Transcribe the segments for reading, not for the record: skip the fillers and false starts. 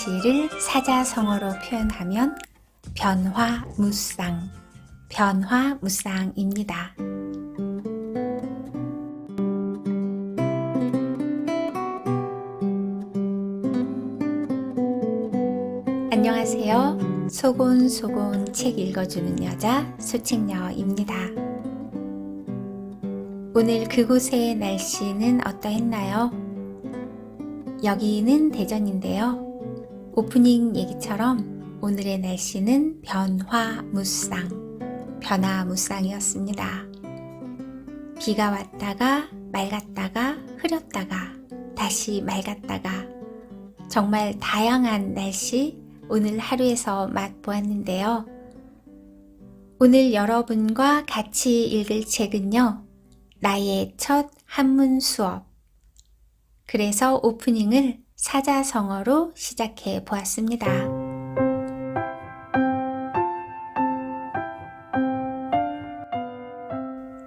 날씨를 사자성어로 표현하면 변화무쌍, 변화무쌍입니다. 안녕하세요. 소곤소곤 책 읽어주는 여자 소책녀입니다. 오늘 그곳의 날씨는 어떠했나요? 여기는 대전인데요. 오프닝 얘기처럼 오늘의 날씨는 변화무쌍이었습니다. 비가 왔다가 맑았다가 흐렸다가 다시 맑았다가 정말 다양한 날씨 오늘 하루에서 맛보았는데요. 오늘 여러분과 같이 읽을 책은요. 나의 첫 한문 수업. 그래서 오프닝을 사자성어로 시작해 보았습니다.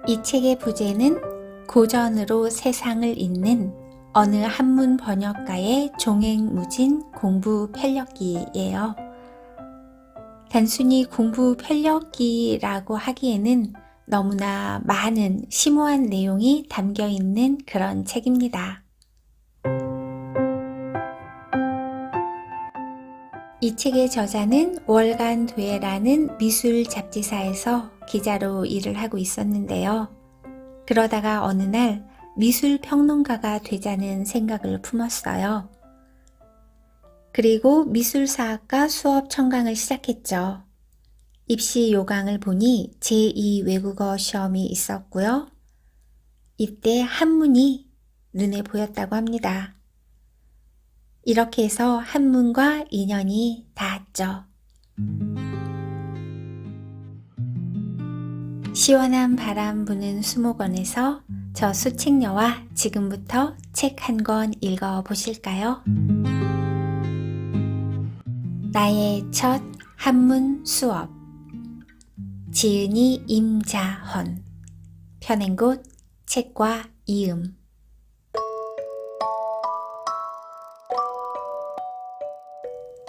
이 책의 부제는 고전으로 세상을 잇는 어느 한문 번역가의 종횡무진 공부 편력기예요. 단순히 공부 편력기라고 하기에는 너무나 많은 심오한 내용이 담겨 있는 그런 책입니다. 이 책의 저자는 월간도예라는 미술 잡지사에서 기자로 일을 하고 있었는데요. 그러다가 어느 날 미술 평론가가 되자는 생각을 품었어요. 그리고 미술사학과 수업 청강을 시작했죠. 입시 요강을 보니 제2 외국어 시험이 있었고요. 이때 한문이 눈에 보였다고 합니다. 이렇게 해서 한문과 인연이 닿았죠. 시원한 바람 부는 수목원에서 저 소책녀와 지금부터 책 한 권 읽어보실까요? 나의 첫 한문 수업. 지은이 임자헌. 펴낸곳 책과 이음.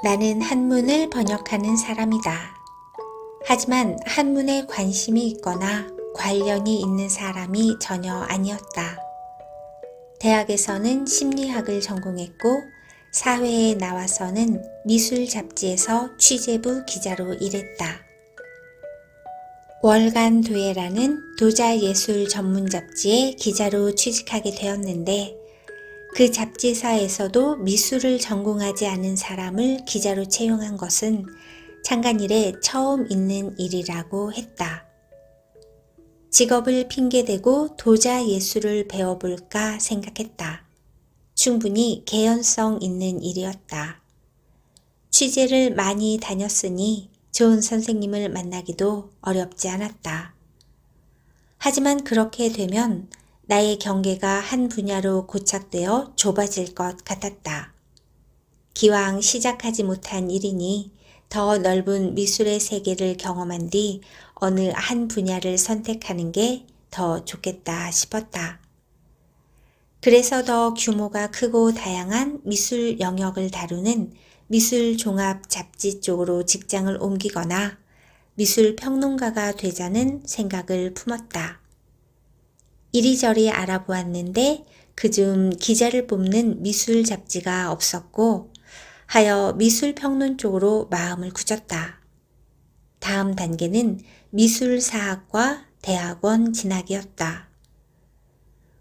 나는 한문을 번역하는 사람이다. 하지만 한문에 관심이 있거나 관련이 있는 사람이 전혀 아니었다. 대학에서는 심리학을 전공했고 사회에 나와서는 미술 잡지에서 취재부 기자로 일했다. 월간도예라는 도자예술 전문 잡지에 기자로 취직하게 되었는데 그 잡지사에서도 미술을 전공하지 않은 사람을 기자로 채용한 것은 창간 이래 처음 있는 일이라고 했다. 직업을 핑계대고 도자예술을 배워볼까 생각했다. 충분히 개연성 있는 일이었다. 취재를 많이 다녔으니 좋은 선생님을 만나기도 어렵지 않았다. 하지만 그렇게 되면 나의 경계가 한 분야로 고착되어 좁아질 것 같았다. 기왕 시작하지 못한 일이니 더 넓은 미술의 세계를 경험한 뒤 어느 한 분야를 선택하는 게 더 좋겠다 싶었다. 그래서 더 규모가 크고 다양한 미술 영역을 다루는 미술 종합 잡지 쪽으로 직장을 옮기거나 미술 평론가가 되자는 생각을 품었다. 이리저리 알아보았는데 그중 기자를 뽑는 미술 잡지가 없었고 하여 미술평론 쪽으로 마음을 굳혔다. 다음 단계는 미술사학과 대학원 진학이었다.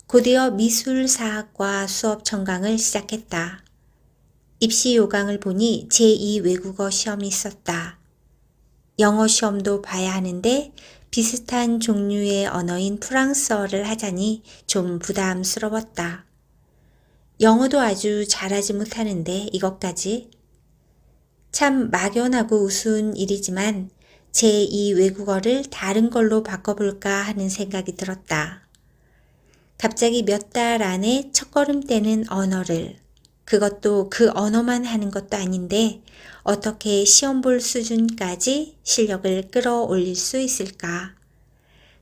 곧이어 미술사학과 수업 청강을 시작했다. 입시 요강을 보니 제2 외국어 시험이 있었다. 영어 시험도 봐야 하는데 비슷한 종류의 언어인 프랑스어를 하자니 좀 부담스러웠다. 영어도 아주 잘하지 못하는데 이것까지? 참 막연하고 우스운 일이지만 제2 외국어를 다른 걸로 바꿔볼까 하는 생각이 들었다. 갑자기 몇 달 안에 첫걸음 떼는 언어를, 그것도 그 언어만 하는 것도 아닌데 어떻게 시험 볼 수준까지 실력을 끌어올릴 수 있을까?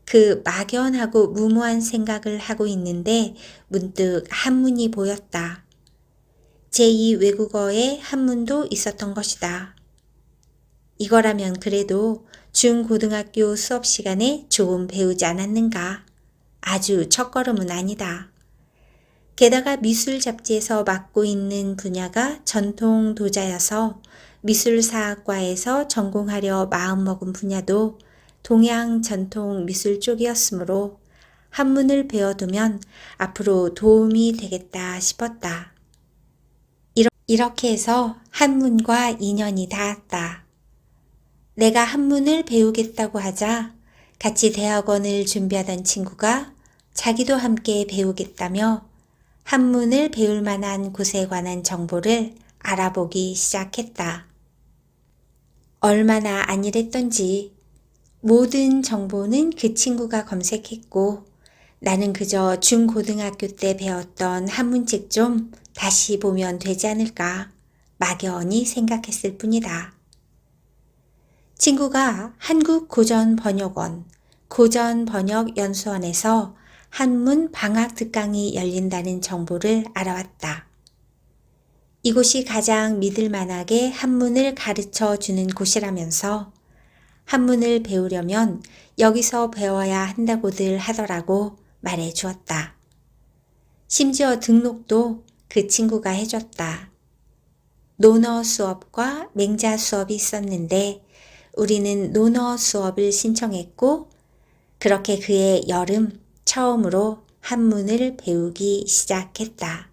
그 막연하고 무모한 생각을 하고 있는데 문득 한문이 보였다. 제2 외국어의 한문도 있었던 것이다. 이거라면 그래도 중고등학교 수업 시간에 조금 배우지 않았는가? 아주 첫걸음은 아니다. 게다가 미술 잡지에서 맡고 있는 분야가 전통 도자여서 미술사학과에서 전공하려 마음먹은 분야도 동양 전통 미술 쪽이었으므로 한문을 배워두면 앞으로 도움이 되겠다 싶었다. 이렇게 해서 한문과 인연이 닿았다. 내가 한문을 배우겠다고 하자 같이 대학원을 준비하던 친구가 자기도 함께 배우겠다며 한문을 배울 만한 곳에 관한 정보를 알아보기 시작했다. 얼마나 안일했던지 모든 정보는 그 친구가 검색했고 나는 그저 중고등학교 때 배웠던 한문책 좀 다시 보면 되지 않을까 막연히 생각했을 뿐이다. 친구가 한국고전번역원, 고전번역연수원에서 한문 방학 특강이 열린다는 정보를 알아왔다. 이곳이 가장 믿을만하게 한문을 가르쳐 주는 곳이라면서 한문을 배우려면 여기서 배워야 한다고들 하더라고 말해 주었다. 심지어 등록도 그 친구가 해줬다. 논어 수업과 맹자 수업이 있었는데 우리는 논어 수업을 신청했고 그렇게 그의 여름 처음으로 한문을 배우기 시작했다.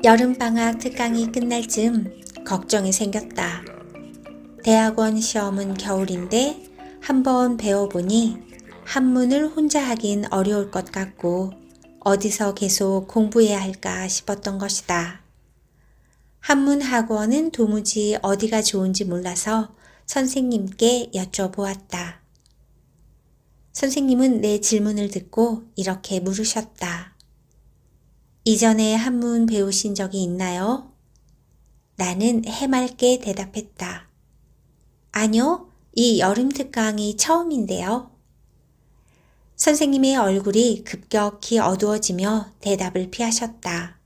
여름방학 특강이 끝날 즈음 걱정이 생겼다. 대학원 시험은 겨울인데 한번 배워보니 한문을 혼자 하긴 어려울 것 같고 어디서 계속 공부해야 할까 싶었던 것이다. 한문 학원은 도무지 어디가 좋은지 몰라서 선생님께 여쭤보았다. 선생님은 내 질문을 듣고 이렇게 물으셨다. 이전에 한문 배우신 적이 있나요? 나는 해맑게 대답했다. 아니요, 이 여름 특강이 처음인데요. 선생님의 얼굴이 급격히 어두워지며 대답을 피하셨다.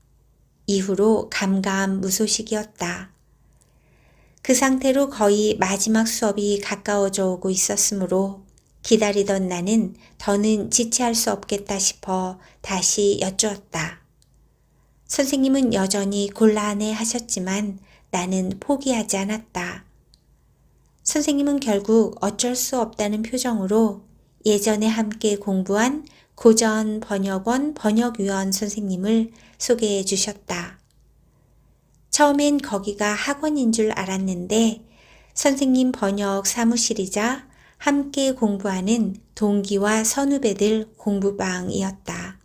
이후로 감감무소식이었다. 그 상태로 거의 마지막 수업이 가까워져 오고 있었으므로 기다리던 나는 더는 지체할 수 없겠다 싶어 다시 여쭈었다. 선생님은 여전히 곤란해 하셨지만 나는 포기하지 않았다. 선생님은 결국 어쩔 수 없다는 표정으로 예전에 함께 공부한 고전번역원 번역위원 선생님을 소개해 주셨다. 처음엔 거기가 학원인 줄 알았는데 선생님 번역 사무실이자 함께 공부하는 동기와 선후배들 공부방이었다.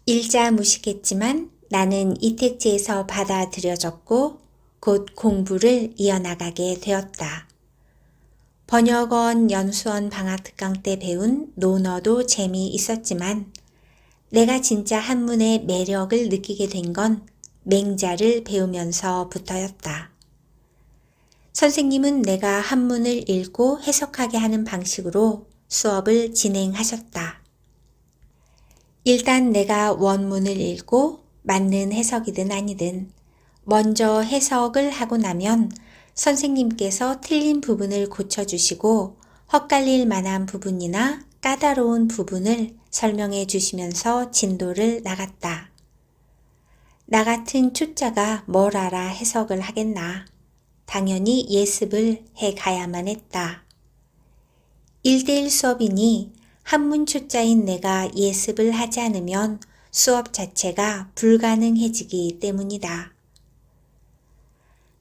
일자무식했지만 나는 이택지에서 받아들여졌고 곧 공부를 이어나가게 되었다. 번역원 연수원 방학특강 때 배운 논어도 재미있었지만 내가 진짜 한문의 매력을 느끼게 된 건 맹자를 배우면서부터였다. 선생님은 내가 한문을 읽고 해석하게 하는 방식으로 수업을 진행하셨다. 일단 내가 원문을 읽고 맞는 해석이든 아니든 먼저 해석을 하고 나면 선생님께서 틀린 부분을 고쳐주시고 헛갈릴 만한 부분이나 까다로운 부분을 설명해 주시면서 진도를 나갔다. 나 같은 초짜가 뭘 알아 해석을 하겠나. 당연히 예습을 해 가야만 했다. 1대1 수업이니 한문 초짜인 내가 예습을 하지 않으면 수업 자체가 불가능해지기 때문이다.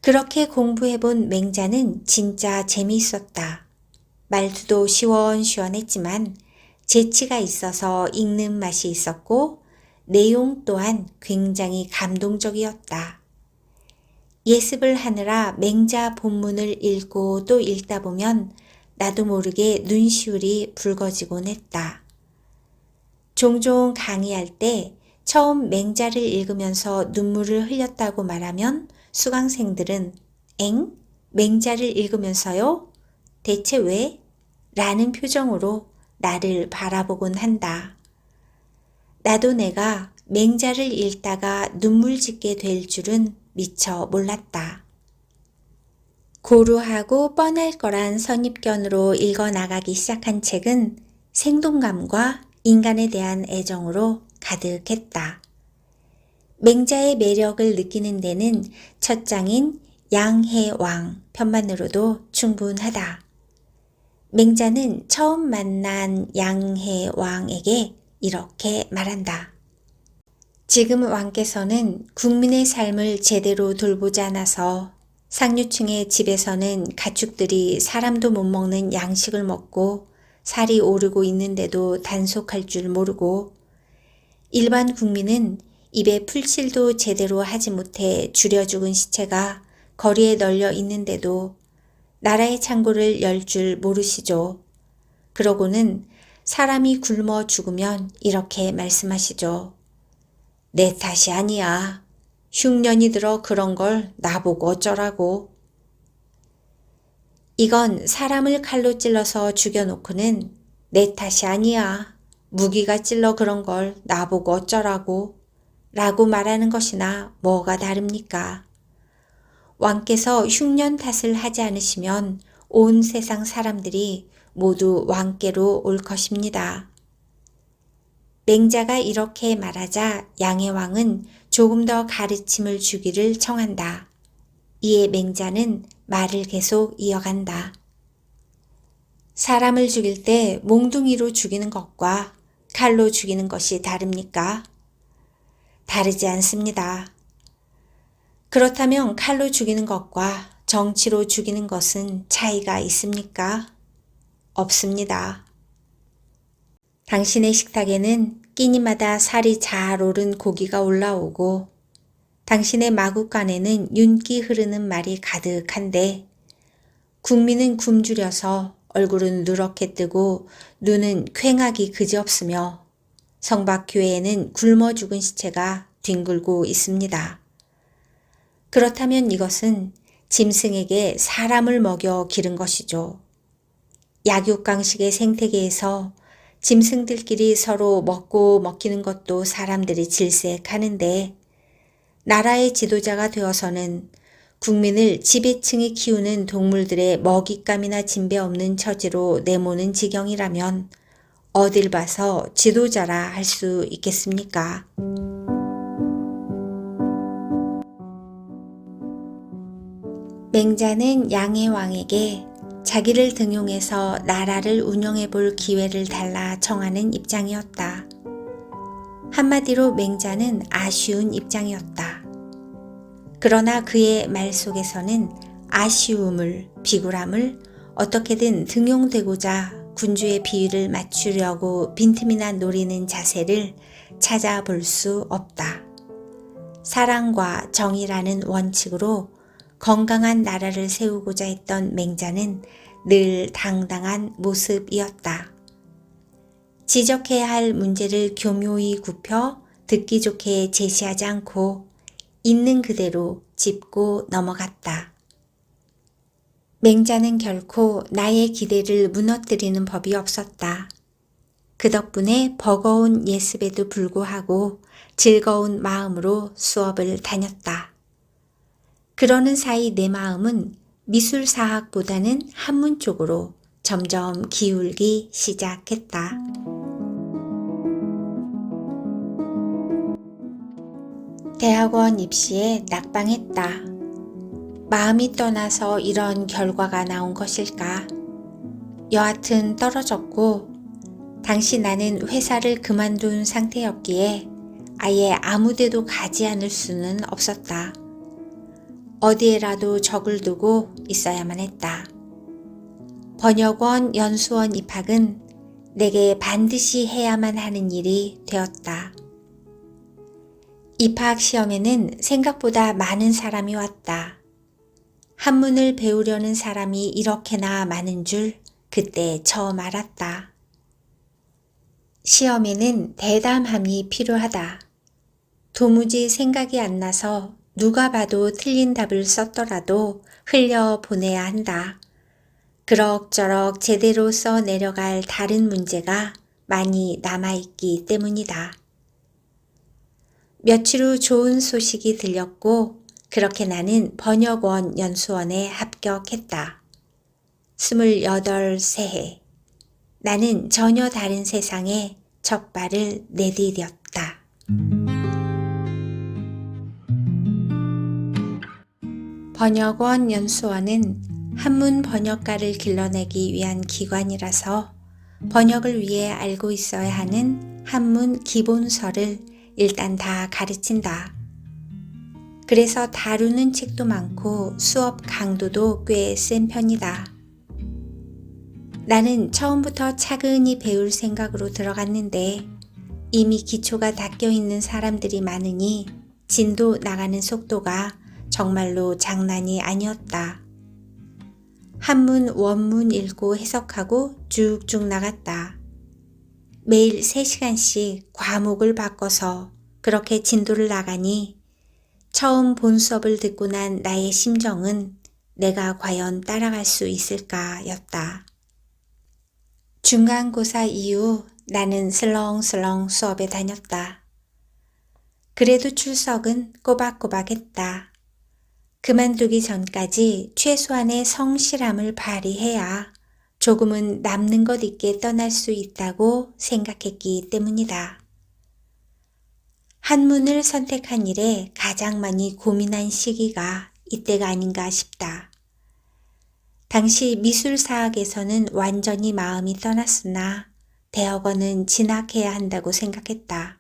그렇게 공부해본 맹자는 진짜 재미있었다. 말투도 시원시원했지만 재치가 있어서 읽는 맛이 있었고 내용 또한 굉장히 감동적이었다. 예습을 하느라 맹자 본문을 읽고 또 읽다 보면 나도 모르게 눈시울이 붉어지곤 했다. 종종 강의할 때 처음 맹자를 읽으면서 눈물을 흘렸다고 말하면 수강생들은 엥? 맹자를 읽으면서요? 대체 왜? 라는 표정으로 나를 바라보곤 한다. 나도 내가 맹자를 읽다가 눈물 짓게 될 줄은 미처 몰랐다. 고루하고 뻔할 거란 선입견으로 읽어나가기 시작한 책은 생동감과 인간에 대한 애정으로 가득했다. 맹자의 매력을 느끼는 데는 첫 장인 양해왕 편만으로도 충분하다. 맹자는 처음 만난 양해왕에게 이렇게 말한다. 지금 왕께서는 국민의 삶을 제대로 돌보지 않아서 상류층의 집에서는 가축들이 사람도 못 먹는 양식을 먹고 살이 오르고 있는데도 단속할 줄 모르고 일반 국민은 입에 풀칠도 제대로 하지 못해 줄여 죽은 시체가 거리에 널려 있는데도 나라의 창고를 열 줄 모르시죠. 그러고는 사람이 굶어 죽으면 이렇게 말씀하시죠. 내 탓이 아니야. 흉년이 들어 그런 걸 나보고 어쩌라고. 이건 사람을 칼로 찔러서 죽여놓고는 내 탓이 아니야. 무기가 찔러 그런 걸 나보고 어쩌라고. 라고 말하는 것이나 뭐가 다릅니까? 왕께서 흉년 탓을 하지 않으시면 온 세상 사람들이 모두 왕께로 올 것입니다. 맹자가 이렇게 말하자 양해왕은 조금 더 가르침을 주기를 청한다. 이에 맹자는 말을 계속 이어간다. 사람을 죽일 때 몽둥이로 죽이는 것과 칼로 죽이는 것이 다릅니까? 다르지 않습니다. 그렇다면 칼로 죽이는 것과 정치로 죽이는 것은 차이가 있습니까? 없습니다. 당신의 식탁에는 끼니마다 살이 잘 오른 고기가 올라오고 당신의 마구간에는 윤기 흐르는 말이 가득한데 국민은 굶주려서 얼굴은 누렇게 뜨고 눈은 퀭하기 그지없으며 성박 교회에는 굶어 죽은 시체가 뒹굴고 있습니다. 그렇다면 이것은 짐승에게 사람을 먹여 기른 것이죠. 약육강식의 생태계에서 짐승들끼리 서로 먹고 먹히는 것도 사람들이 질색하는데 나라의 지도자가 되어서는 국민을 지배층이 키우는 동물들의 먹잇감이나 진배 없는 처지로 내모는 지경이라면 어딜 봐서 지도자라 할 수 있겠습니까? 맹자는 양해왕에게 자기를 등용해서 나라를 운영해 볼 기회를 달라 청하는 입장이었다. 한마디로 맹자는 아쉬운 입장이었다. 그러나 그의 말 속에서는 아쉬움을, 비굴함을 어떻게든 등용되고자 군주의 비위를 맞추려고 빈틈이나 노리는 자세를 찾아볼 수 없다. 사랑과 정의라는 원칙으로 건강한 나라를 세우고자 했던 맹자는 늘 당당한 모습이었다. 지적해야 할 문제를 교묘히 굽혀 듣기 좋게 제시하지 않고 있는 그대로 짚고 넘어갔다. 맹자는 결코 나의 기대를 무너뜨리는 법이 없었다. 그 덕분에 버거운 예습에도 불구하고 즐거운 마음으로 수업을 다녔다. 그러는 사이 내 마음은 미술사학보다는 한문 쪽으로 점점 기울기 시작했다. 대학원 입시에 낙방했다. 마음이 떠나서 이런 결과가 나온 것일까? 여하튼 떨어졌고 당시 나는 회사를 그만둔 상태였기에 아예 아무데도 가지 않을 수는 없었다. 어디에라도 적을 두고 있어야만 했다. 번역원 연수원 입학은 내게 반드시 해야만 하는 일이 되었다. 입학 시험에는 생각보다 많은 사람이 왔다. 한문을 배우려는 사람이 이렇게나 많은 줄 그때 처음 알았다. 시험에는 대담함이 필요하다. 도무지 생각이 안 나서 누가 봐도 틀린 답을 썼더라도 흘려보내야 한다. 그럭저럭 제대로 써 내려갈 다른 문제가 많이 남아있기 때문이다. 며칠 후 좋은 소식이 들렸고 그렇게 나는 번역원 연수원에 합격했다. 28세. 나는 전혀 다른 세상에 첫 발을 내디뎠다. 번역원 연수원은 한문 번역가를 길러내기 위한 기관이라서 번역을 위해 알고 있어야 하는 한문 기본서를 일단 다 가르친다. 그래서 다루는 책도 많고 수업 강도도 꽤 센 편이다. 나는 처음부터 차근히 배울 생각으로 들어갔는데 이미 기초가 닦여 있는 사람들이 많으니 진도 나가는 속도가 정말로 장난이 아니었다. 한문 원문 읽고 해석하고 쭉쭉 나갔다. 매일 3시간씩 과목을 바꿔서 그렇게 진도를 나가니 처음 본 수업을 듣고 난 나의 심정은 내가 과연 따라갈 수 있을까였다. 중간고사 이후 나는 슬렁슬렁 수업에 다녔다. 그래도 출석은 꼬박꼬박 했다. 그만두기 전까지 최소한의 성실함을 발휘해야 조금은 남는 것 있게 떠날 수 있다고 생각했기 때문이다. 한문을 선택한 일에 가장 많이 고민한 시기가 이때가 아닌가 싶다. 당시 미술사학에서는 완전히 마음이 떠났으나 대학원은 진학해야 한다고 생각했다.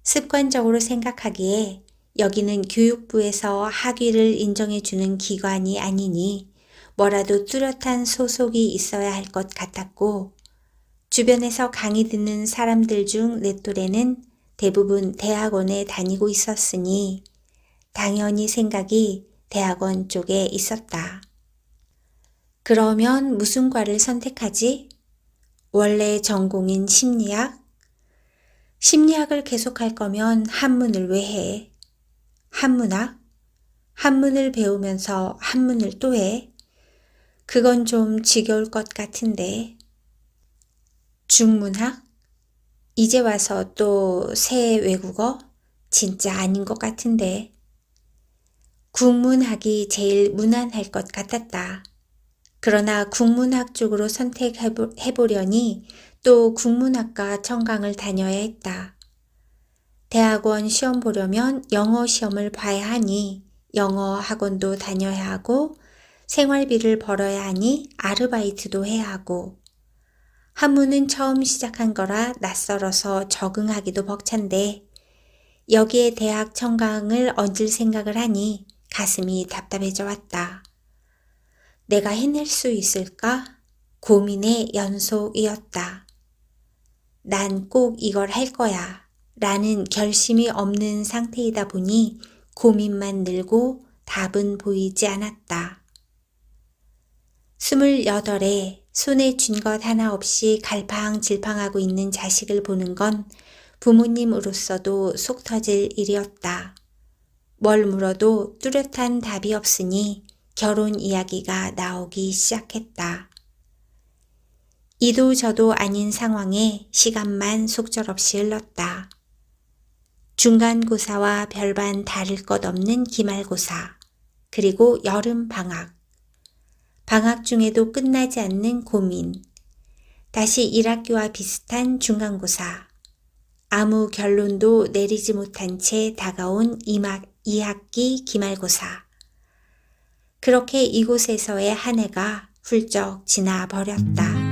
습관적으로 생각하기에 여기는 교육부에서 학위를 인정해주는 기관이 아니니 뭐라도 뚜렷한 소속이 있어야 할 것 같았고 주변에서 강의 듣는 사람들 중 내 또래는 대부분 대학원에 다니고 있었으니 당연히 생각이 대학원 쪽에 있었다. 그러면 무슨 과를 선택하지? 원래 전공인 심리학? 심리학을 계속할 거면 한문을 왜 해? 한문학? 한문을 배우면서 한문을 또 해? 그건 좀 지겨울 것 같은데. 중문학? 이제 와서 또 새 외국어? 진짜 아닌 것 같은데. 국문학이 제일 무난할 것 같았다. 그러나 국문학 쪽으로 선택해보려니 또 국문학과 청강을 다녀야 했다. 대학원 시험 보려면 영어 시험을 봐야 하니 영어 학원도 다녀야 하고 생활비를 벌어야 하니 아르바이트도 해야 하고 한문은 처음 시작한 거라 낯설어서 적응하기도 벅찬데 여기에 대학 청강을 얹을 생각을 하니 가슴이 답답해져 왔다. 내가 해낼 수 있을까? 고민의 연속이었다. 난 꼭 이걸 할 거야 라는 결심이 없는 상태이다 보니 고민만 늘고 답은 보이지 않았다. 28에 손에 쥔 것 하나 없이 갈팡질팡하고 있는 자식을 보는 건 부모님으로서도 속 터질 일이었다. 뭘 물어도 뚜렷한 답이 없으니 결혼 이야기가 나오기 시작했다. 이도 저도 아닌 상황에 시간만 속절없이 흘렀다. 중간고사와 별반 다를 것 없는 기말고사, 그리고 여름방학. 방학 중에도 끝나지 않는 고민, 다시 1학기와 비슷한 중간고사, 아무 결론도 내리지 못한 채 다가온 2학기 기말고사. 그렇게 이곳에서의 한 해가 훌쩍 지나버렸다.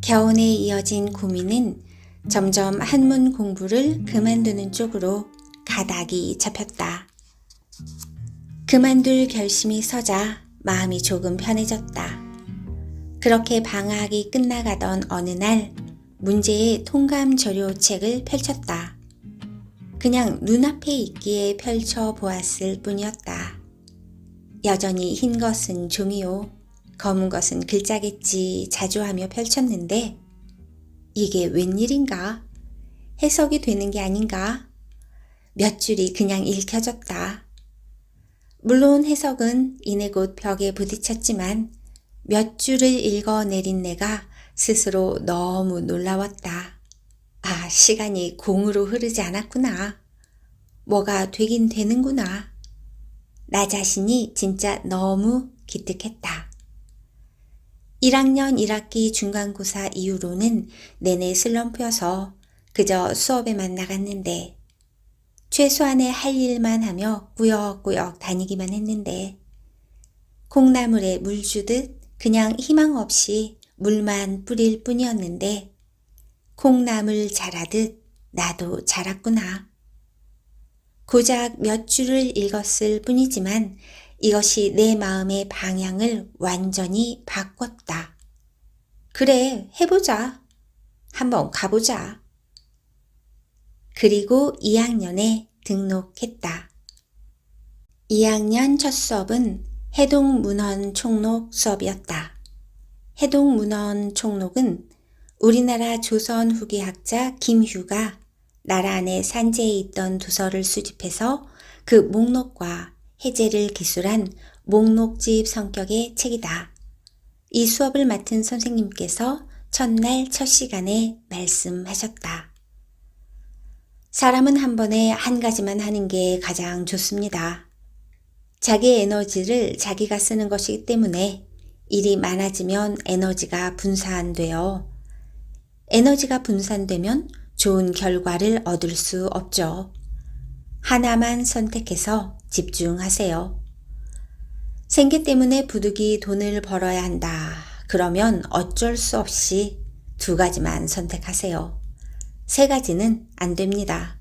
겨우내 이어진 고민은 점점 한문 공부를 그만두는 쪽으로 가닥이 잡혔다. 그만둘 결심이 서자 마음이 조금 편해졌다. 그렇게 방학이 끝나가던 어느 날 문제의 통감 조료책을 펼쳤다. 그냥 눈앞에 있기에 펼쳐보았을 뿐이었다. 여전히 흰 것은 종이요, 검은 것은 글자겠지 자주 하며 펼쳤는데 이게 웬일인가? 해석이 되는 게 아닌가? 몇 줄이 그냥 읽혀졌다. 물론 해석은 이내 곧 벽에 부딪혔지만 몇 줄을 읽어내린 내가 스스로 너무 놀라웠다. 아, 시간이 공으로 흐르지 않았구나. 뭐가 되긴 되는구나. 나 자신이 진짜 너무 기특했다. 1학년 1학기 중간고사 이후로는 내내 슬럼프여서 그저 수업에만 나갔는데 최소한의 할 일만 하며 꾸역꾸역 다니기만 했는데 콩나물에 물 주듯 그냥 희망 없이 물만 뿌릴 뿐이었는데 콩나물 자라듯 나도 자랐구나. 고작 몇 줄을 읽었을 뿐이지만 이것이 내 마음의 방향을 완전히 바꿨다. 그래, 해보자. 한번 가보자. 그리고 2학년에 등록했다. 2학년 첫 수업은 해동문헌 총록 수업이었다. 해동문헌 총록은 우리나라 조선 후기 학자 김휴가 나라 안에 산재에 있던 도서를 수집해서 그 목록과 해제를 기술한 목록집 성격의 책이다. 이 수업을 맡은 선생님께서 첫날 첫 시간에 말씀하셨다. 사람은 한 번에 한 가지만 하는 게 가장 좋습니다. 자기의 에너지를 자기가 쓰는 것이기 때문에 일이 많아지면 에너지가 분산돼요. 에너지가 분산되면 좋은 결과를 얻을 수 없죠. 하나만 선택해서 집중하세요. 생계 때문에 부득이 돈을 벌어야 한다. 그러면 어쩔 수 없이 2가지만 선택하세요. 3가지는 안 됩니다.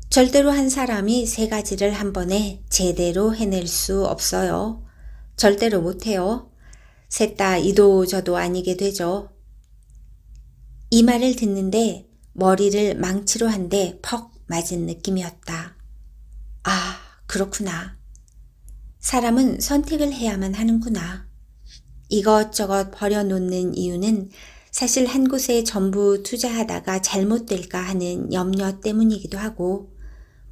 절대로 한 사람이 3가지를 한 번에 제대로 해낼 수 없어요. 절대로 못해요. 셋 다 이도 저도 아니게 되죠. 이 말을 듣는데 머리를 망치로 한 대 퍽 맞은 느낌이었다. 아, 그렇구나. 사람은 선택을 해야만 하는구나. 이것저것 버려놓는 이유는 사실 한 곳에 전부 투자하다가 잘못될까 하는 염려 때문이기도 하고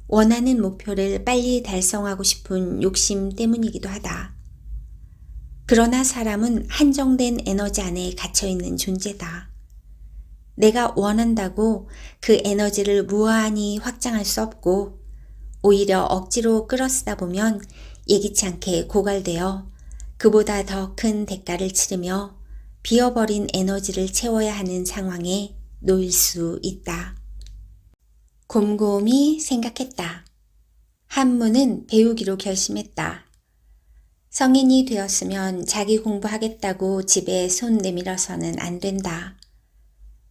원하는 목표를 빨리 달성하고 싶은 욕심 때문이기도 하다. 그러나 사람은 한정된 에너지 안에 갇혀있는 존재다. 내가 원한다고 그 에너지를 무한히 확장할 수 없고 오히려 억지로 끌어쓰다 보면 예기치 않게 고갈되어 그보다 더 큰 대가를 치르며 비어버린 에너지를 채워야 하는 상황에 놓일 수 있다. 곰곰이 생각했다. 한문은 배우기로 결심했다. 성인이 되었으면 자기 공부하겠다고 집에 손 내밀어서는 안 된다.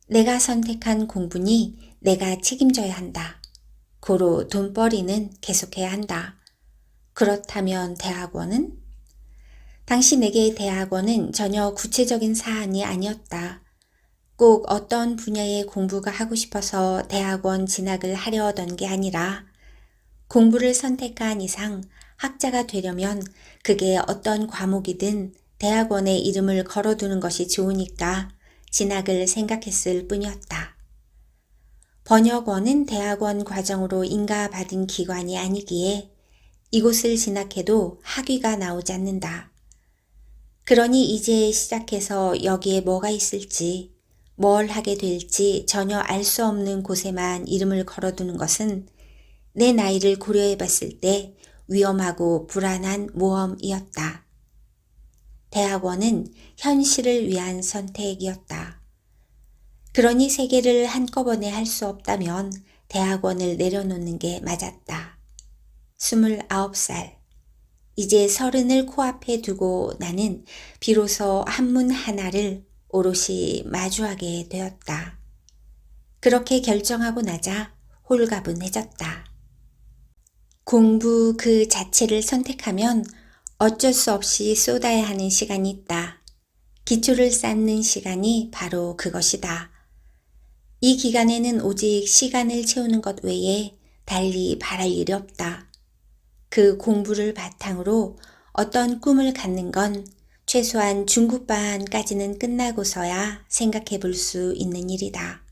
내가 선택한 공부니 내가 책임져야 한다. 고로 돈벌이는 계속해야 한다. 그렇다면 대학원은? 당시 내게 대학원은 전혀 구체적인 사안이 아니었다. 꼭 어떤 분야의 공부가 하고 싶어서 대학원 진학을 하려던 게 아니라 공부를 선택한 이상 학자가 되려면 그게 어떤 과목이든 대학원에 이름을 걸어두는 것이 좋으니까 진학을 생각했을 뿐이었다. 번역원은 대학원 과정으로 인가받은 기관이 아니기에 이곳을 진학해도 학위가 나오지 않는다. 그러니 이제 시작해서 여기에 뭐가 있을지, 뭘 하게 될지 전혀 알 수 없는 곳에만 이름을 걸어두는 것은 내 나이를 고려해 봤을 때 위험하고 불안한 모험이었다. 대학원은 현실을 위한 선택이었다. 그러니 3개를 한꺼번에 할 수 없다면 대학원을 내려놓는 게 맞았다. 29살. 이제 30을 코앞에 두고 나는 비로소 한문 하나를 오롯이 마주하게 되었다. 그렇게 결정하고 나자 홀가분해졌다. 공부 그 자체를 선택하면 어쩔 수 없이 쏟아야 하는 시간이 있다. 기초를 쌓는 시간이 바로 그것이다. 이 기간에는 오직 시간을 채우는 것 외에 달리 바랄 일이 없다. 그 공부를 바탕으로 어떤 꿈을 갖는 건 최소한 중급반까지는 끝나고서야 생각해 볼 수 있는 일이다.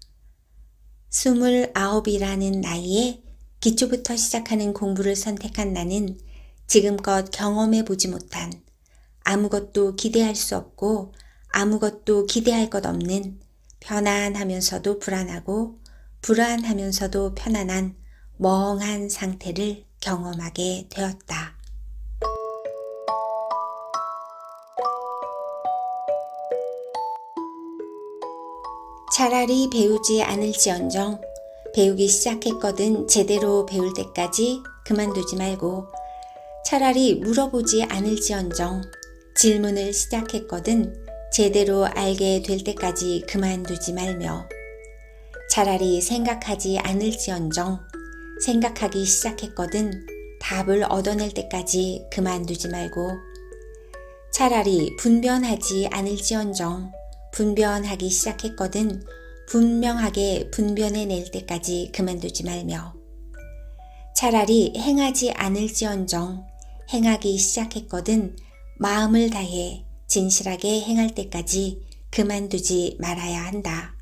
29이라는 나이에 기초부터 시작하는 공부를 선택한 나는 지금껏 경험해 보지 못한 아무것도 기대할 수 없고 아무것도 기대할 것 없는 편안하면서도 불안하고 불안하면서도 편안한 멍한 상태를 경험하게 되었다. 차라리 배우지 않을지언정 배우기 시작했거든 제대로 배울 때까지 그만두지 말고, 차라리 물어보지 않을지언정 질문을 시작했거든 제대로 알게 될 때까지 그만두지 말며, 차라리 생각하지 않을지언정 생각하기 시작했거든 답을 얻어낼 때까지 그만두지 말고, 차라리 분변하지 않을지언정 분변하기 시작했거든 분명하게 분변해낼 때까지 그만두지 말며, 차라리 행하지 않을지언정 행하기 시작했거든 마음을 다해 진실하게 행할 때까지 그만두지 말아야 한다.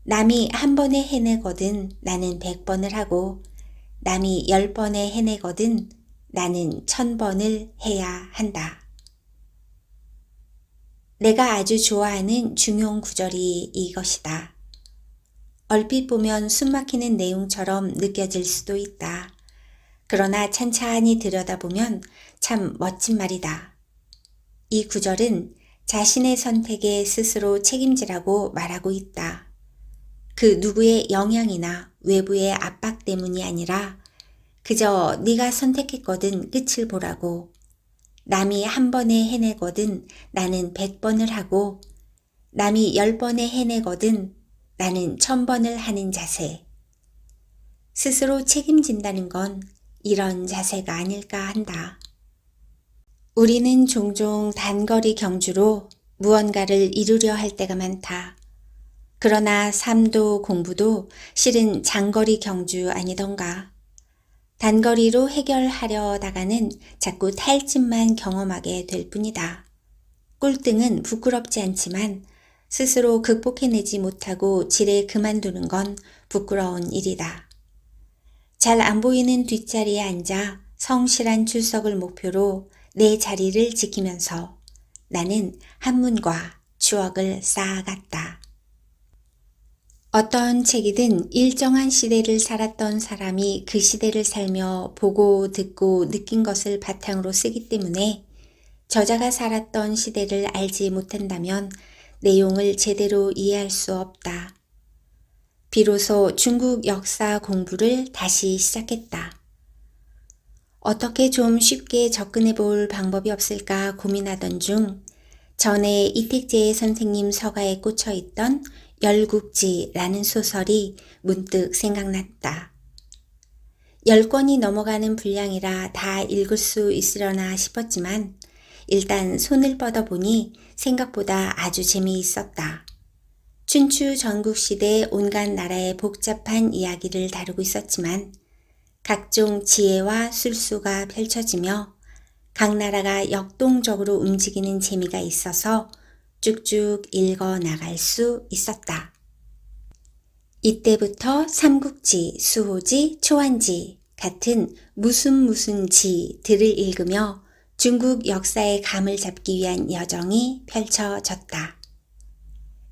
남이 한 번에 해내거든 나는 100번을 하고, 남이 10번에 해내거든 나는 1000번을 해야 한다. 내가 아주 좋아하는 중용 구절이 이것이다. 얼핏 보면 숨막히는 내용처럼 느껴질 수도 있다. 그러나 찬찬히 들여다보면 참 멋진 말이다. 이 구절은 자신의 선택에 스스로 책임지라고 말하고 있다. 그 누구의 영향이나 외부의 압박 때문이 아니라 그저 네가 선택했거든 끝을 보라고, 남이 한 번에 해내거든 나는 100번을 하고, 남이 10번에 해내거든 나는 1000번을 하는 자세. 스스로 책임진다는 건 이런 자세가 아닐까 한다. 우리는 종종 단거리 경주로 무언가를 이루려 할 때가 많다. 그러나 삶도 공부도 실은 장거리 경주 아니던가. 단거리로 해결하려다가는 자꾸 탈진만 경험하게 될 뿐이다. 꼴등은 부끄럽지 않지만 스스로 극복해내지 못하고 지레 그만두는 건 부끄러운 일이다. 잘 안 보이는 뒷자리에 앉아 성실한 출석을 목표로 내 자리를 지키면서 나는 한문과 추억을 쌓아갔다. 어떤 책이든 일정한 시대를 살았던 사람이 그 시대를 살며 보고 듣고 느낀 것을 바탕으로 쓰기 때문에 저자가 살았던 시대를 알지 못한다면 내용을 제대로 이해할 수 없다. 비로소 중국 역사 공부를 다시 시작했다. 어떻게 좀 쉽게 접근해 볼 방법이 없을까 고민하던 중 전에 이택재 선생님 서가에 꽂혀 있던 열국지라는 소설이 문득 생각났다. 10권이 넘어가는 분량이라 다 읽을 수 있으려나 싶었지만 일단 손을 뻗어보니 생각보다 아주 재미있었다. 춘추 전국시대 온갖 나라의 복잡한 이야기를 다루고 있었지만 각종 지혜와 술수가 펼쳐지며 각 나라가 역동적으로 움직이는 재미가 있어서 쭉쭉 읽어 나갈 수 있었다. 이때부터 삼국지, 수호지, 초안지 같은 무슨 지들을 읽으며 중국 역사의 감을 잡기 위한 여정이 펼쳐졌다.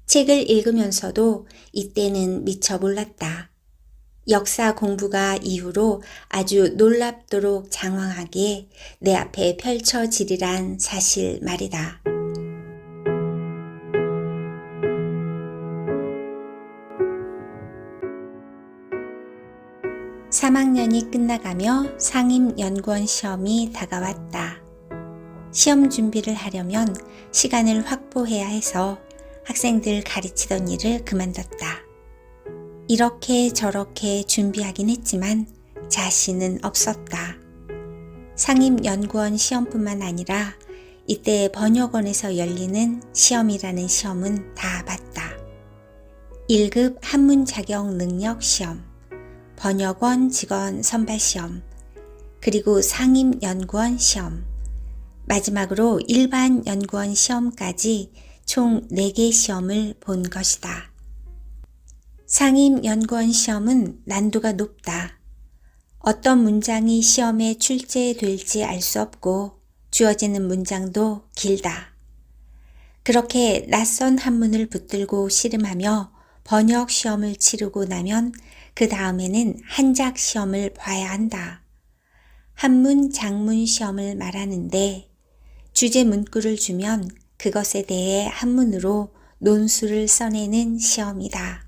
책을 읽으면서도 이때는 미처 몰랐다. 역사 공부가 이후로 아주 놀랍도록 장황하게 내 앞에 펼쳐지리란 사실 말이다. 3학년이 끝나가며 상임연구원 시험이 다가왔다. 시험 준비를 하려면 시간을 확보해야 해서 학생들 가르치던 일을 그만뒀다. 이렇게 저렇게 준비하긴 했지만 자신은 없었다. 상임연구원 시험뿐만 아니라 이때 번역원에서 열리는 시험이라는 시험은 다 봤다. 1급 한문 자격 능력 시험, 번역원 직원 선발 시험, 그리고 상임연구원 시험, 마지막으로 일반 연구원 시험까지 총 4개 시험을 본 것이다. 상임연구원 시험은 난도가 높다. 어떤 문장이 시험에 출제될지 알 수 없고 주어지는 문장도 길다. 그렇게 낯선 한문을 붙들고 씨름하며 번역 시험을 치르고 나면 그 다음에는 한작 시험을 봐야 한다. 한문, 장문 시험을 말하는데 주제 문구를 주면 그것에 대해 한문으로 논술을 써내는 시험이다.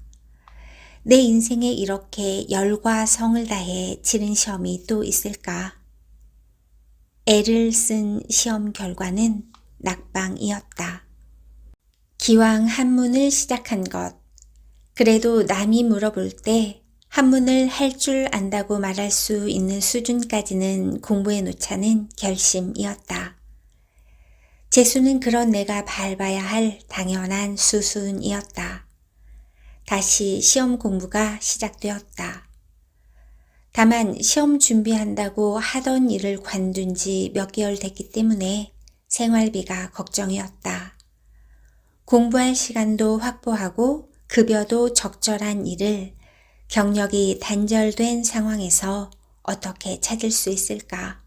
내 인생에 이렇게 열과 성을 다해 치른 시험이 또 있을까? 애를 쓴 시험 결과는 낙방이었다. 기왕 한문을 시작한 것, 그래도 남이 물어볼 때 한문을 할 줄 안다고 말할 수 있는 수준까지는 공부해 놓자는 결심이었다. 재수는 그런 내가 밟아야 할 당연한 수순이었다. 다시 시험 공부가 시작되었다. 다만 시험 준비한다고 하던 일을 관둔 지 몇 개월 됐기 때문에 생활비가 걱정이었다. 공부할 시간도 확보하고 급여도 적절한 일을 경력이 단절된 상황에서 어떻게 찾을 수 있을까?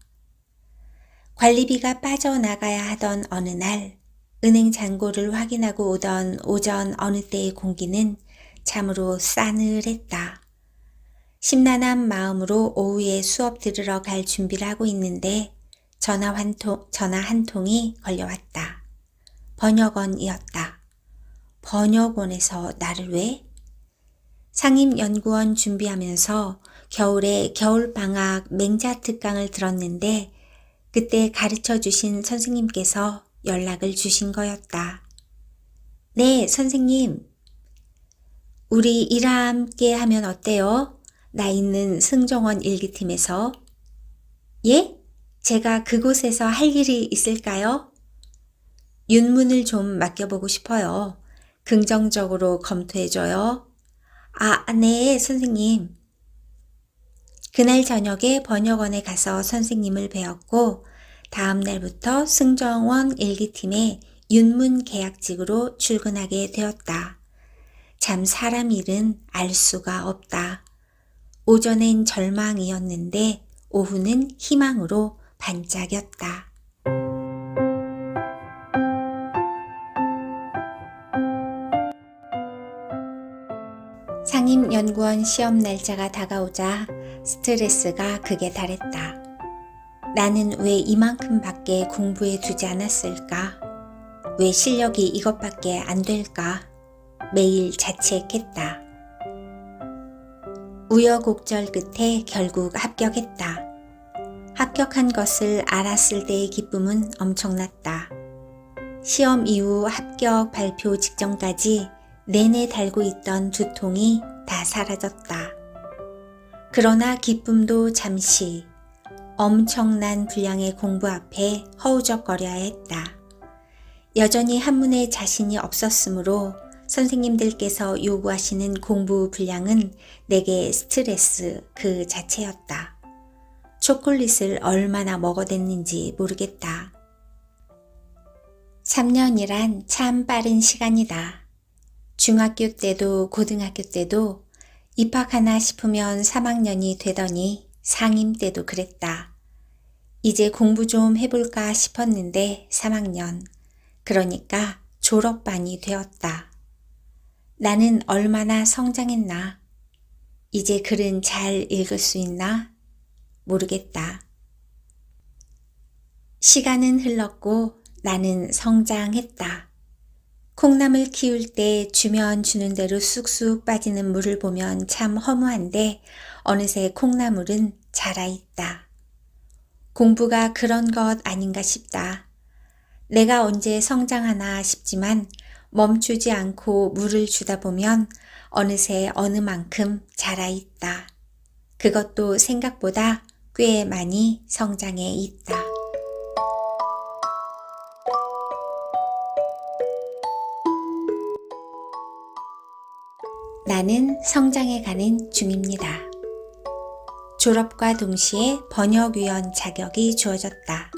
관리비가 빠져나가야 하던 어느 날 은행 잔고를 확인하고 오던 오전 어느 때의 공기는 참으로 싸늘했다. 심란한 마음으로 오후에 수업 들으러 갈 준비를 하고 있는데 전화 한 통이 걸려왔다. 번역원이었다. 번역원에서 나를 왜? 상임연구원 준비하면서 겨울에 겨울방학 맹자 특강을 들었는데 그때 가르쳐 주신 선생님께서 연락을 주신 거였다. 네, 선생님. 우리 일 함께 하면 어때요? 나 있는 승정원 일기팀에서. 예? 제가 그곳에서 할 일이 있을까요? 윤문을 좀 맡겨보고 싶어요. 긍정적으로 검토해줘요. 아, 네, 선생님. 그날 저녁에 번역원에 가서 선생님을 배웠고 다음 날부터 승정원 일기팀의 윤문 계약직으로 출근하게 되었다. 참 사람 일은 알 수가 없다. 오전엔 절망이었는데 오후는 희망으로 반짝였다. 상임연구원 시험 날짜가 다가오자 스트레스가 극에 달했다. 나는 왜 이만큼밖에 공부해 두지 않았을까? 왜 실력이 이것밖에 안 될까? 매일 자책했다. 우여곡절 끝에 결국 합격했다. 합격한 것을 알았을 때의 기쁨은 엄청났다. 시험 이후 합격 발표 직전까지 내내 달고 있던 두통이 다 사라졌다. 그러나 기쁨도 잠시 엄청난 분량의 공부 앞에 허우적거려야 했다. 여전히 한문에 자신이 없었으므로 선생님들께서 요구하시는 공부 분량은 내게 스트레스 그 자체였다. 초콜릿을 얼마나 먹어댔는지 모르겠다. 3년이란 참 빠른 시간이다. 중학교 때도 고등학교 때도 입학하나 싶으면 3학년이 되더니 상임 때도 그랬다. 이제 공부 좀 해볼까 싶었는데 3학년, 그러니까 졸업반이 되었다. 나는 얼마나 성장했나? 이제 글은 잘 읽을 수 있나? 모르겠다. 시간은 흘렀고 나는 성장했다. 콩나물 키울 때 주면 주는 대로 쑥쑥 빠지는 물을 보면 참 허무한데 어느새 콩나물은 자라있다. 공부가 그런 것 아닌가 싶다. 내가 언제 성장하나 싶지만 멈추지 않고 물을 주다 보면 어느새 어느 만큼 자라있다. 그것도 생각보다 꽤 많이 성장해 있다. 나는 성장해 가는 중입니다. 졸업과 동시에 번역위원 자격이 주어졌다.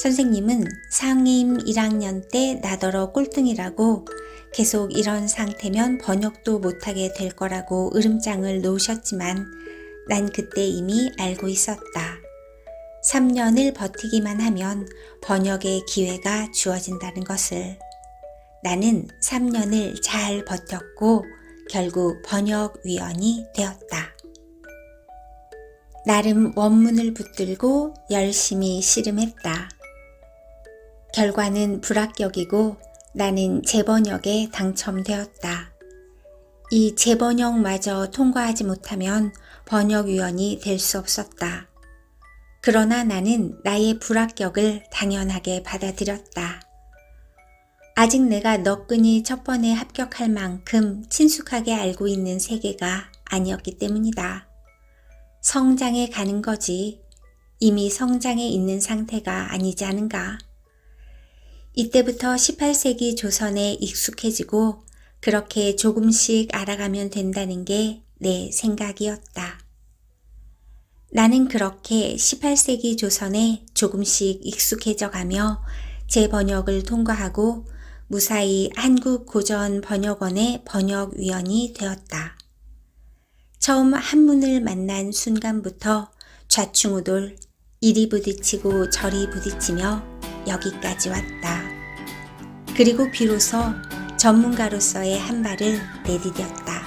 선생님은 상임 1학년 때 나더러 꼴등이라고 계속 이런 상태면 번역도 못하게 될 거라고 으름장을 놓으셨지만 난 그때 이미 알고 있었다. 3년을 버티기만 하면 번역의 기회가 주어진다는 것을. 나는 3년을 잘 버텼고 결국 번역위원이 되었다. 나름 원문을 붙들고 열심히 씨름했다. 결과는 불합격이고 나는 재번역에 당첨되었다. 이 재번역마저 통과하지 못하면 번역위원이 될 수 없었다. 그러나 나는 나의 불합격을 당연하게 받아들였다. 아직 내가 너끈히 첫 번에 합격할 만큼 친숙하게 알고 있는 세계가 아니었기 때문이다. 성장해 가는 거지. 이미 성장해 있는 상태가 아니지 않은가. 이때부터 18세기 조선에 익숙해지고 그렇게 조금씩 알아가면 된다는 게 내 생각이었다. 나는 그렇게 18세기 조선에 조금씩 익숙해져 가며 재번역을 통과하고 무사히 한국고전번역원의 번역위원이 되었다. 처음 한문을 만난 순간부터 좌충우돌 이리 부딪히고 저리 부딪히며 여기까지 왔다. 그리고 비로소 전문가로서의 한 발을 내디뎠다.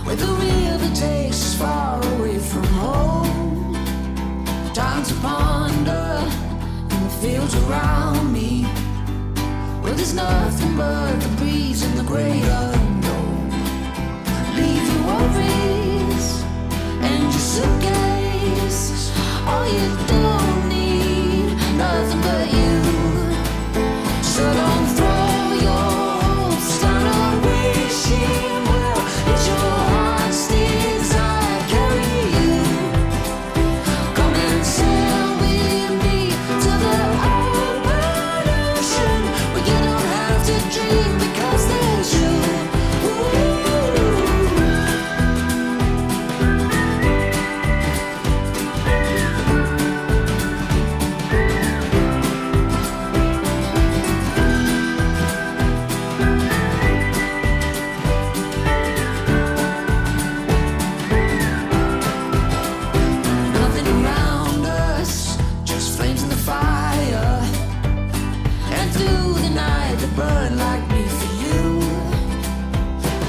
Where the river takes us far away from home. Time to ponder in the fields around me, where there's nothing but the breeze and the great unknown. Leave your worries and your suitcase. All you don't need, nothing but you. So don't throw your hopes down a wishing well. It's your heart's desire carry you. Come and sail with me to the open ocean, where you don't have to dream because there's you. Nothing around us, just flames in the fire, and through the night they burn like me for you.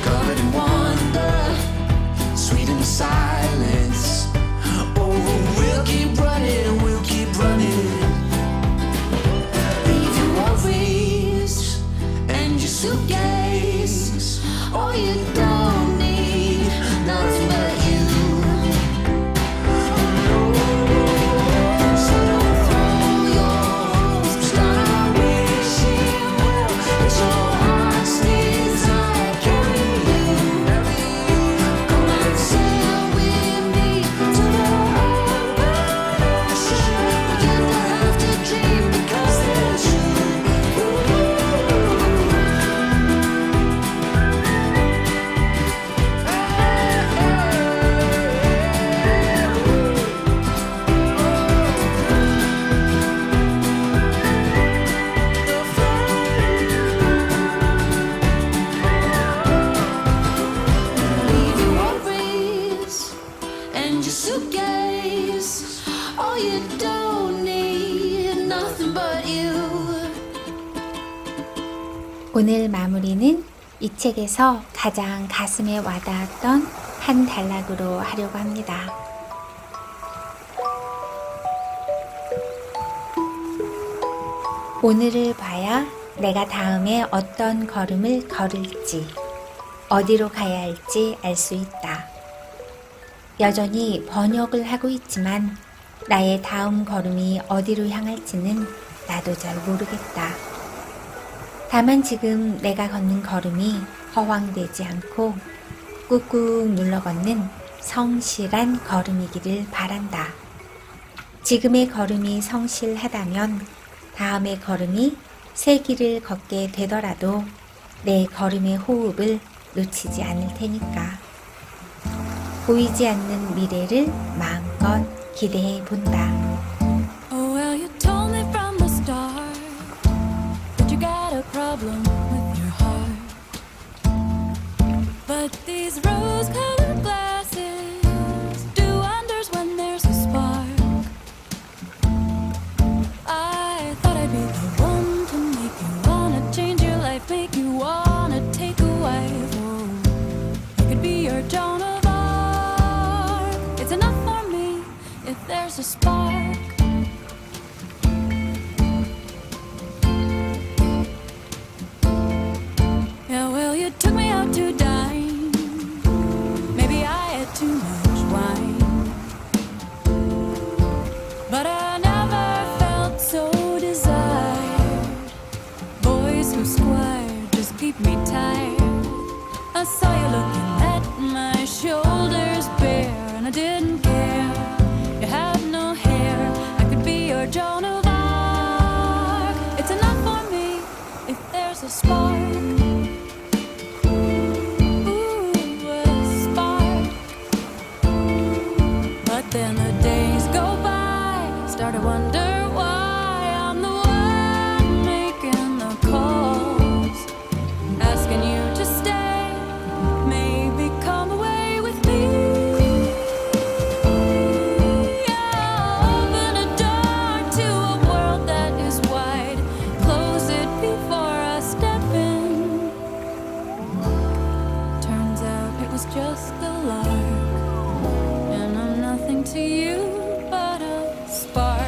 Covered in wonder, sweet in the silence. Oh, we'll keep running, we'll keep running. Leave your worries and your suitcase. All you don't need, nothing but you. So don't throw your hopes down a wishing well. It's your heart's desire carry you. Come and sail with me to the open ocean, where you don't have to dream because there's you. Leave your worries and your suitcase. All you don't need, nothing but you. 오늘 마무리는 이 책에서 가장 가슴에 와닿았던 한 단락으로 하려고 합니다. 오늘을 봐야 내가 다음에 어떤 걸음을 걸을지, 어디로 가야 할지 알 수 있다. 여전히 번역을 하고 있지만 나의 다음 걸음이 어디로 향할지는 나도 잘 모르겠다. 다만 지금 내가 걷는 걸음이 허황되지 않고 꾹꾹 눌러 걷는 성실한 걸음이기를 바란다. 지금의 걸음이 성실하다면 다음의 걸음이 새 길을 걷게 되더라도 내 걸음의 호흡을 놓치지 않을 테니까. 보이지 않는 미래를 마음껏 기대해 본다. there's a spark. Yeah, well, you took me out to dine. Maybe I had too much wine, but I never felt so desired. Boys who squire just keep me tired. I saw you looking at my shoulders bare, and I didn't care. You had no hair. I could be your Joan of Arc. It's enough for me if there's a spark. Ooh, a spark. But then the days go by. Start to wonder why I'm the one making the calls, asking you to stay. Maybe come away with me. Yeah, open a door to a world that is wide. Close it before I step in. Turns out it was just a lark, and I'm nothing to you but a spark.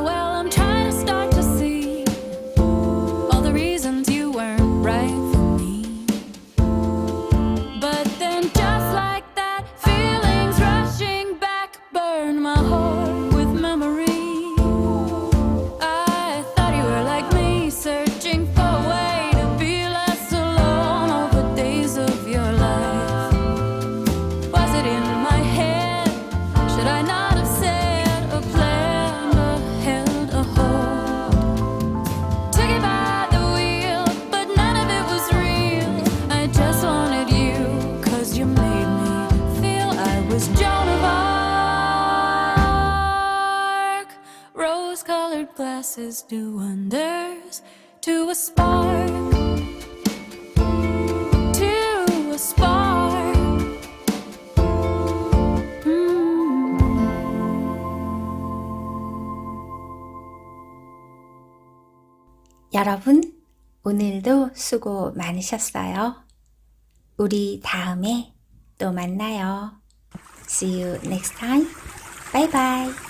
Well, I'm trying to start to see all the reasons you weren't right for me. But then just like that, feelings rushing back burn my heart with memory. I thought you were like me, searching for a way to be less alone all the days of your life. Was it in my head? Should I not have said a plan but held a hold? Took you by the wheel, but none of it was real. I just wanted you, 'cause you made me feel I was Joan of Arc. Rose-colored glasses do wonders to a spark. To a spark. 여러분, 오늘도 수고 많으셨어요. 우리 다음에 또 만나요. See you next time. Bye bye.